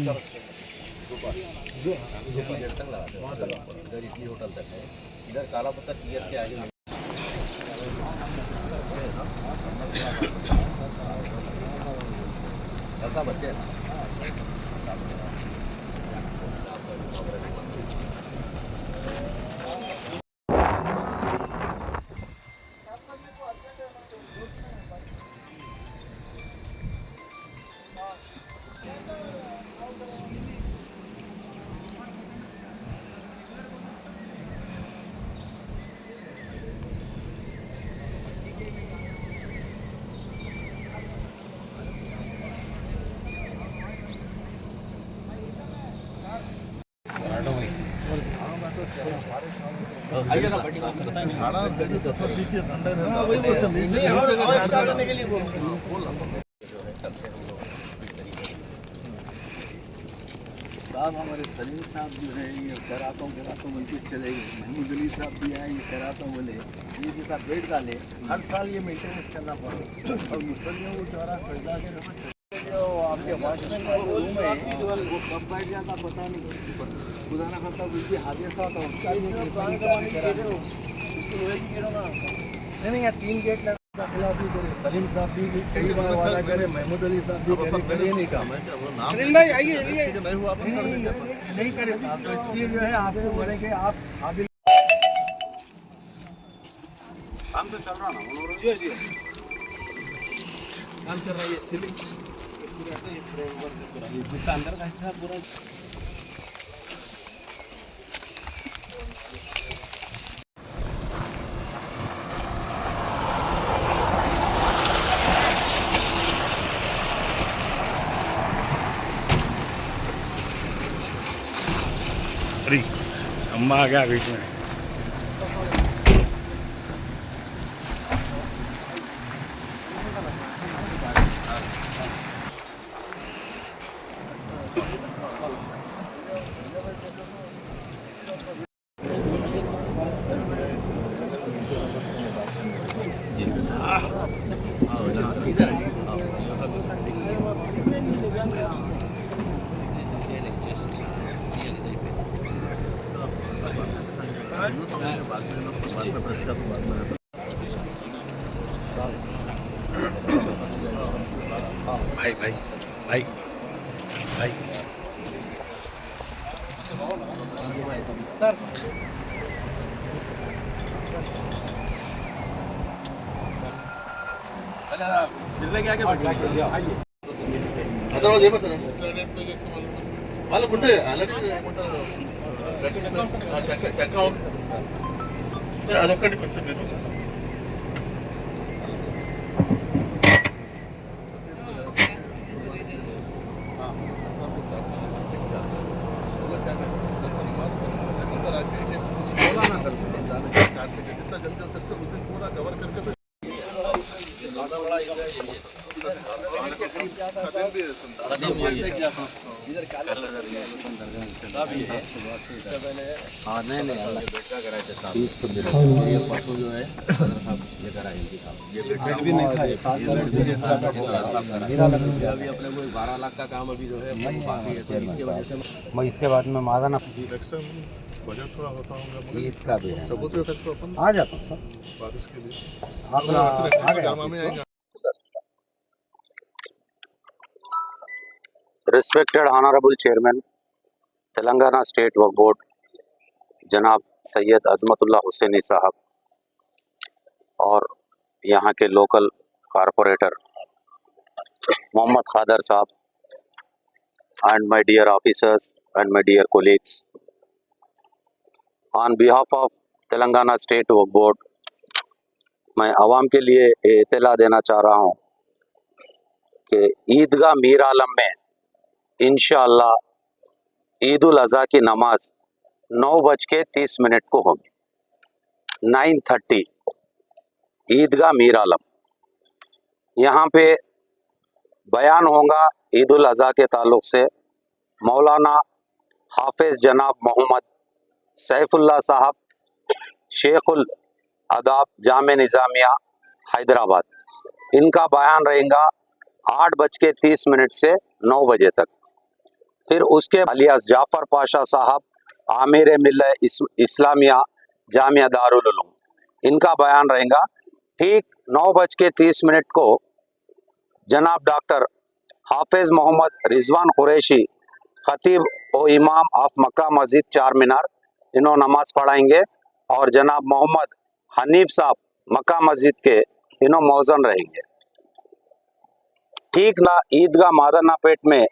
चौरस के गेट तक लगाते हैं इधर इटली होटल तक है। इधर काला पत्थर पियर के आगे ऐसा बच्चे आइए ना साहब हमारे सलीम साहब जो है ये कराता हूँ बोलते चले गए। महमूद अली साहब भी आए, ये कराता बोले, ये के साथ बेट डाले। हर साल ये मेंटेनेंस करना पड़ा और मुसलियों को द्वारा सजा के जो आपके वॉचमैन का रूम है वो कब बैठ जाता पता नहीं। खुदा ना करता कुछ भी हादसा होता उसका नहीं यार 3 गेट लगा खिलाफ भी करे। सलीम साहब भी कई बार वादा करे, महमूद अली साहब भी करे नहीं काम है। भाई आइए नहीं करे साहब, तो इसलिए जो है आपको बोलेंगे आप काबिल काम तो चल रहा ना जी जी काम चल रहा है। ये सीलिंग पूरा तो ये फ्रेमवर्क पूरा ये जितना अंदर का हिस्सा पूरा अरे अम्मा आ गया बीच में। भाई भाई भाई भाई వాళ్ళకుంటే ఆల్రెడీ చెక్క అదొక్కటి కొంచెం మీరు जितना जल्दी हो सकते उस दिन पूरा कवर करके परसों जो है ये कराए ये बेड भी नहीं था, अभी अपने को 12 लाख का काम अभी जो है बाकी है, तो इसके वजह से मैं इसके बाद में मादाना एक्स्ट्रा बजट थोड़ा होता होगा ईद का भी है। चबूतरे तक तो अपन आ जाता हूँ सर, बारिश के लिए आप आ गए। जामा में आएंगे। Respected Honorable Chairman, Telangana State Waqf Board जनाब सैयद अजमतुल्लाह हुसैनी साहब और यहाँ के लोकल कारपोरेटर मोहम्मद खादर साहब and my dear officers and my dear colleagues, on behalf of Telangana State Waqf board मैं आवाम के लिए इत्तला देना चाह रहा हूँ कि ईदगाह मीर आलम में इंशाअल्लाह ईद उल अज़हा की नमाज 9:30 को होगी। 9:30 ईदगाह मीर आलम, यहाँ पे बयान होगा ईद उल अज़हा के ताल्लुक़ से। मौलाना हाफिज़ जनाब मोहम्मद सैफुल्लाह साहब, शेखुल अदाब जामे निज़ामिया हैदराबाद, इनका बयान रहेगा 8:30 से 9 बजे तक। फिर उसके अलियास जाफ़र पाशा साहब, आमिर मिल्लत इस्लामिया जामिया दारुल उलूम, इनका बयान रहेगा। ठीक 9:30 को जनाब डॉक्टर हाफिज मोहम्मद रिजवान कुरैशी, खतीब और इमाम ऑफ मक्का मस्जिद चार मीनार, इन्होंने नमाज पढ़ाएंगे और जनाब मोहम्मद हनीफ साहब मक्का मस्जिद के इन्हों मौजन रहेंगे। ठीक ना ईदगाह मादना पेट में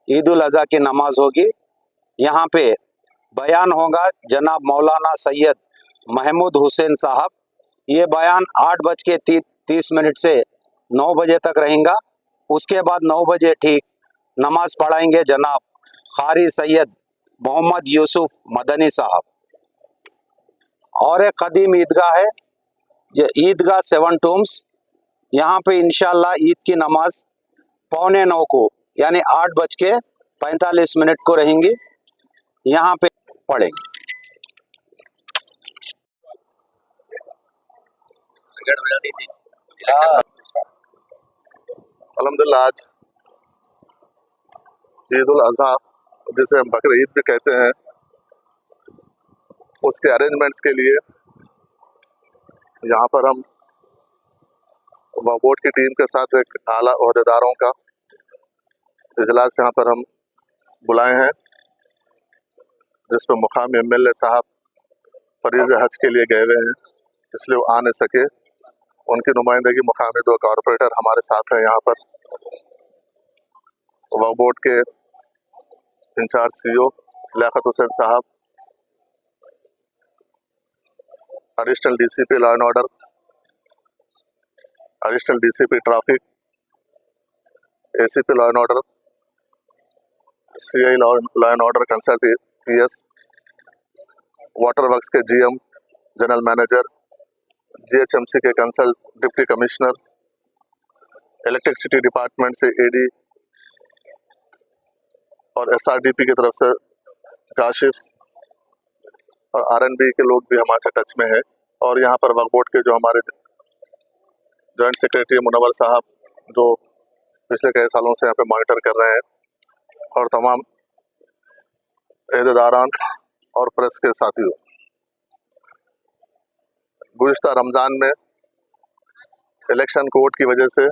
ईद उल अज़हा की नमाज होगी। यहाँ पे बयान होगा जनाब मौलाना सैयद महमूद हुसैन साहब। ये बयान 8:30 से 9 बजे तक रहेगा। उसके बाद 9 बजे ठीक नमाज पढ़ाएंगे जनाब कारी सैयद मोहम्मद यूसुफ मदनी साहब। और एक कदीम ईदगाह है, ये ईदगाह 7 टूम्स, यहाँ पे इंशाल्लाह ईद की नमाज 8:45 को यानी 8:45 को रहेंगी, यहाँ पे पढ़ेंगे। अल्हम्दुलिल्लाह आज ईद उल अज़हा, जिसे हम बकरीद ईद भी कहते हैं, उसके अरेंजमेंट्स के लिए यहाँ पर हम बोर्ड की टीम के साथ एक आला ओहदेदारों का इजलास यहाँ पर हम बुलाए हैं, जिसमें मुकामी MLA साहब फरीज़ हज के लिए गए हुए हैं, इसलिए वो आ नहीं सके। उनकी नुमाइंदगी मुकामी 2 कॉरपोरेटर हमारे साथ हैं यहाँ पर। वक्फ बोर्ड के इंचार्ज CEO लियाकत हुसैन साहब, additional DCP law and order, additional DCP traffic, ACP law and order, CI law and order consultant PS, water works के GM जनरल मैनेजर, GHMC के consult deputy commissioner, electricity department से AD और SRDP की तरफ से काशिफ और RNB के लोग भी हमारे से टच में है। और यहाँ पर वक्फ बोर्ड के जो हमारे जॉइंट सेक्रेटरी मुनव्वर साहब, जो पिछले कई सालों से यहाँ पे मॉनिटर कर रहे हैं, और तमाम अहदेदारान और प्रेस के साथियों, गुज़िश्ता रमज़ान में इलेक्शन कोड की वजह से,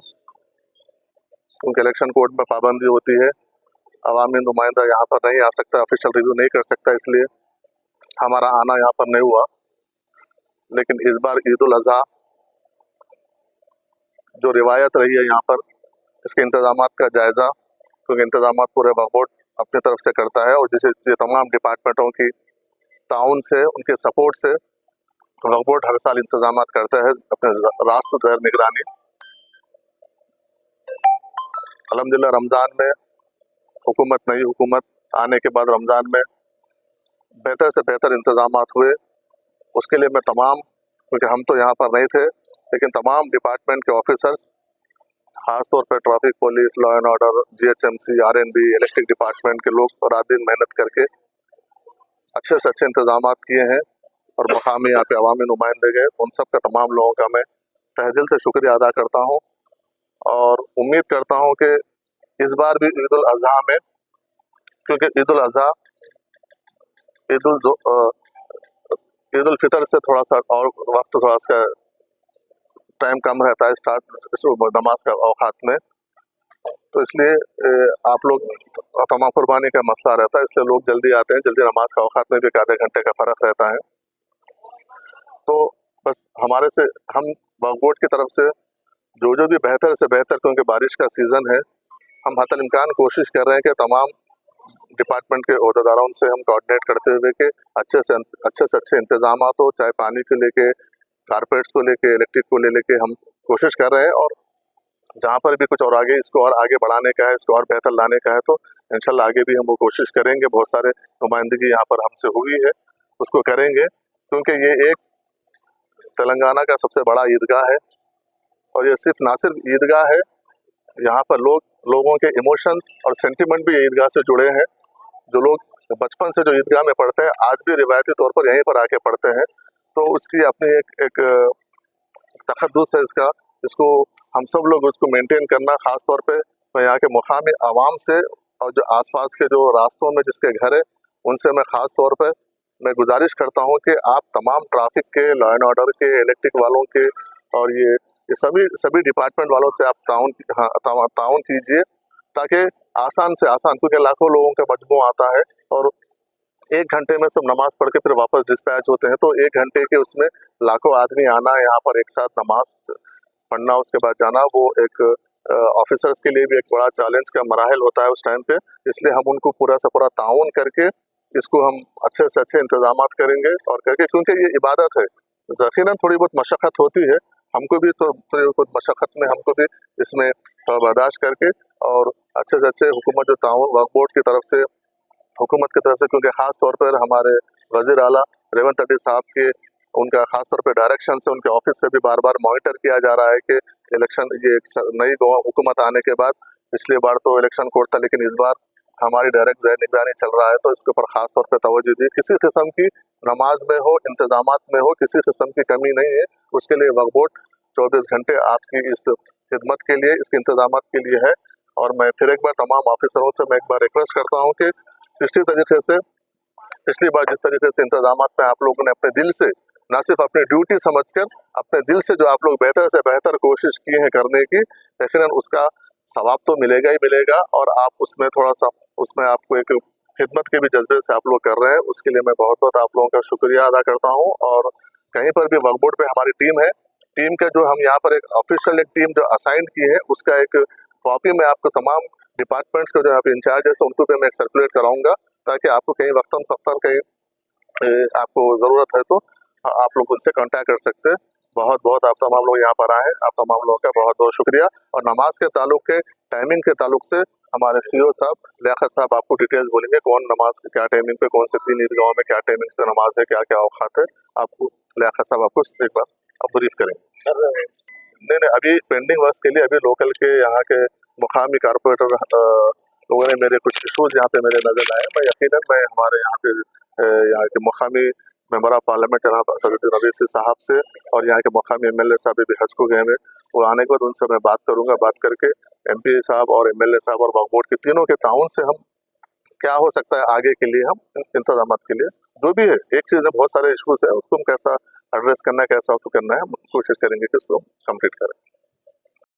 क्योंकि इलेक्शन कोड में पाबंदी होती है, अवामी नुमाइंदा यहाँ पर नहीं आ सकता, ऑफिशियल रिव्यू नहीं कर सकता, इसलिए हमारा आना यहाँ पर नहीं हुआ। लेकिन इस बार ईद उल अज़हा जो रिवायत रही है यहाँ पर, इसके इंतज़ामात का जायज़ा, क्योंकि इंतज़ामात पूरे वक्फ बोर्ड अपनी तरफ से करता है, और जिसे ये तमाम डिपार्टमेंटों की ताउन से, उनके सपोर्ट से वक्फ बोर्ड हर साल इंतज़ामात करता है अपने रास्त ज़हर निगरानी। अल्हम्दुलिल्लाह रमज़ान में हुकूमत, नई हुकूमत आने के बाद रमज़ान में बेहतर से बेहतर इंतज़ामात हुए। उसके लिए मैं तमाम, क्योंकि हम तो यहाँ पर नहीं थे, लेकिन तमाम डिपार्टमेंट के ऑफिसर्स, ख़ास तौर पर traffic police, law and order, GHMC, RNB, electric department के लोग रात दिन मेहनत करके अच्छे से अच्छे इंतज़ामात किए हैं। और मकामी यहाँ पे अवामी नुमाइंदे गए, उन सब का तमाम लोगों का मैं तहे दिल से शुक्रिया अदा करता हूँ। और उम्मीद करता हूँ कि इस बार भी ईद उल अज़हा में, क्योंकि ईद उल अज़हा ईद उल फितर से थोड़ा सा और वक्त, थोड़ा सा टाइम कम रहता है स्टार्ट नमाज का औकात में, तो इसलिए आप लोग तमाम कुर्बानी का मसला रहता है, इसलिए लोग जल्दी आते हैं, जल्दी नमाज का औकात में भी एक आधे घंटे का फ़र्क रहता है। तो बस हमारे से, हम वक्फ बोर्ड की तरफ से जो भी बेहतर से बेहतर, क्योंकि बारिश का सीज़न है, हम हतल इम्कान कोशिश कर रहे हैं कि तमाम डिपार्टमेंट के ओहदेदारों से हम कोऑर्डिनेट करते हुए कि अच्छे से अच्छे इंतज़ामात हो, चाहे पानी को लेके, कारपेट्स को लेके, इलेक्ट्रिक को लेके हम कोशिश कर रहे हैं। और जहाँ पर भी कुछ और आगे, इसको और आगे बढ़ाने का है, इसको और बेहतर लाने का है, तो इंशाल्लाह आगे भी हम वो कोशिश करेंगे। बहुत सारे नुमाइंदगी यहाँ पर हमसे हुई है, उसको करेंगे, क्योंकि ये एक तेलंगाना का सबसे बड़ा ईदगाह है। और ये ना सिर्फ ईदगाह है, यहाँ पर लोगों के इमोशन और सेंटिमेंट भी ईदगाह से जुड़े हैं। जो लोग बचपन से जो ईदगाह में पढ़ते हैं, आज भी रिवायती तौर पर यहीं पर आके पढ़ते हैं, तो उसकी अपनी एक तक़द्दुस है इसको हम सब लोग उसको मेंटेन करना, ख़ास तौर पे मैं यहाँ के मुक़ामी आवाम से और जो आसपास के जो रास्तों में जिसके घर है उनसे मैं ख़ास तौर पर मैं गुजारिश करता हूं कि आप तमाम ट्रैफिक के, लॉ एंड ऑर्डर के, इलेक्ट्रिक वालों के और ये सभी डिपार्टमेंट वालों से आप ताउन कीजिए, ताकि आसान से आसान, क्योंकि लाखों लोगों का मजमू आता है और 1 घंटे में सब नमाज पढ़ के फिर वापस डिस्पैच होते हैं, तो 1 घंटे के उसमें लाखों आदमी आना, यहाँ पर एक साथ नमाज पढ़ना, उसके बाद जाना, वो एक ऑफिसर्स के लिए भी एक बड़ा चैलेंज का मराहल होता है उस टाइम पे। इसलिए हम उनको पूरा से पूरा ताउन करके इसको हम अच्छे से अच्छे इंतजाम करेंगे और करके, क्योंकि ये इबादत है, यकीनन थोड़ी बहुत मशक्क़त होती है, हमको भी तो थोड़ी बहुत मशक्क़त में हमको भी इसमें थोड़ा बर्दाश्त करके और अच्छे से अच्छे हुकूमत जो ताउन वक्फ बोर्ड की तरफ से, हुकूमत की तरफ से, क्योंकि ख़ास तौर पर हमारे वज़ीर आला रेवंत रेड्डी साहब के उनका ख़ास तौर पे डायरेक्शन से, उनके ऑफिस से भी बार बार मॉनिटर किया जा रहा है कि इलेक्शन, ये नई हुकूमत आने के बाद, पिछली बार तो इलेक्शन कोड था लेकिन इस बार हमारी डायरेक्ट ज़हर निगरानी चल रहा है, तो इसके ऊपर ख़ास तौर पे तवज्जो दी। किसी किस्म की नमाज में हो, इंतजामात में हो, किसी किस्म की कमी नहीं है, उसके लिए वक्फ बोर्ड 24 घंटे आपकी इस खिदमत के लिए, इसके इंतजामात के लिए है। और मैं फिर एक बार तमाम ऑफिसरों से मैं एक बार रिक्वेस्ट करता हूँ कि पिछली बार जिस तरीके से इंतजामात में आप लोगों ने अपने दिल से, ना सिर्फ अपनी ड्यूटी समझकर, अपने दिल से जो आप लोग बेहतर से बेहतर कोशिश की है करने की, यकीनन उसका सवाब तो मिलेगा ही मिलेगा, और आप उसमें थोड़ा सा, उसमें आपको एक खिदमत के भी जज्बे से आप लोग कर रहे हैं, उसके लिए मैं बहुत बहुत आप लोगों का शुक्रिया अदा करता हूँ। और कहीं पर भी वक्फ बोर्ड पे हमारी टीम है, टीम का जो हम यहाँ पर एक ऑफिशियल एक टीम जो असाइन की है, उसका एक कॉपी मैं आपको तमाम डिपार्टमेंट्स के जो यहाँ पे इंचार्ज है उनको पे मैं सर्कुलेट कराऊंगा, ताकि आपको कहीं वक्तन फ़क्तन कहीं आपको ज़रूरत है तो आप लोग उनसे कांटेक्ट कर सकते हैं। बहुत बहुत आप तमाम लोग यहाँ पर आए, आप तमाम लोगों का बहुत बहुत शुक्रिया। और नमाज के ताल्लुक के टाइमिंग के ताल्लुक से हमारे CEO साहब लियाकत साहब आपको डिटेल्स बोलेंगे, कौन नमाज की क्या टाइमिंग पे, कौन से 3 ईदगाहों में क्या टाइमिंग पे नमाज है, क्या क्या औकात है, आपको लियाकत साहब आपको एक बार अब ब्रीफ करेंगे। नहीं, अभी पेंडिंग वर्क के लिए अभी लोकल के यहाँ के मुकामी कारपोरेटर लोगों ने मेरे कुछ इशूज़ यहाँ पे मेरे नज़र आए। मैं यकीनन मैं हमारे यहाँ पे यहाँ के मुकामी मेंबर ऑफ पार्लियामेंट जनाब सदरुद्दीन अवैसी साहब से और यहाँ के मुकामी MLA साहब भी हज को गए हैं, और आने के बाद उनसे मैं बात करूँगा। बात करके MP साहब और MLA साहब और वक्फ बोर्ड के तीनों के ताउन से हम क्या हो सकता है आगे के लिए, हम इंतजाम के लिए जो भी है, एक चीज़ में बहुत सारे इशूज़ है, उसको हम कैसा एड्रेस करना है, कैसा उसको करना है, हम कोशिश करेंगे कि उसको कंप्लीट करें।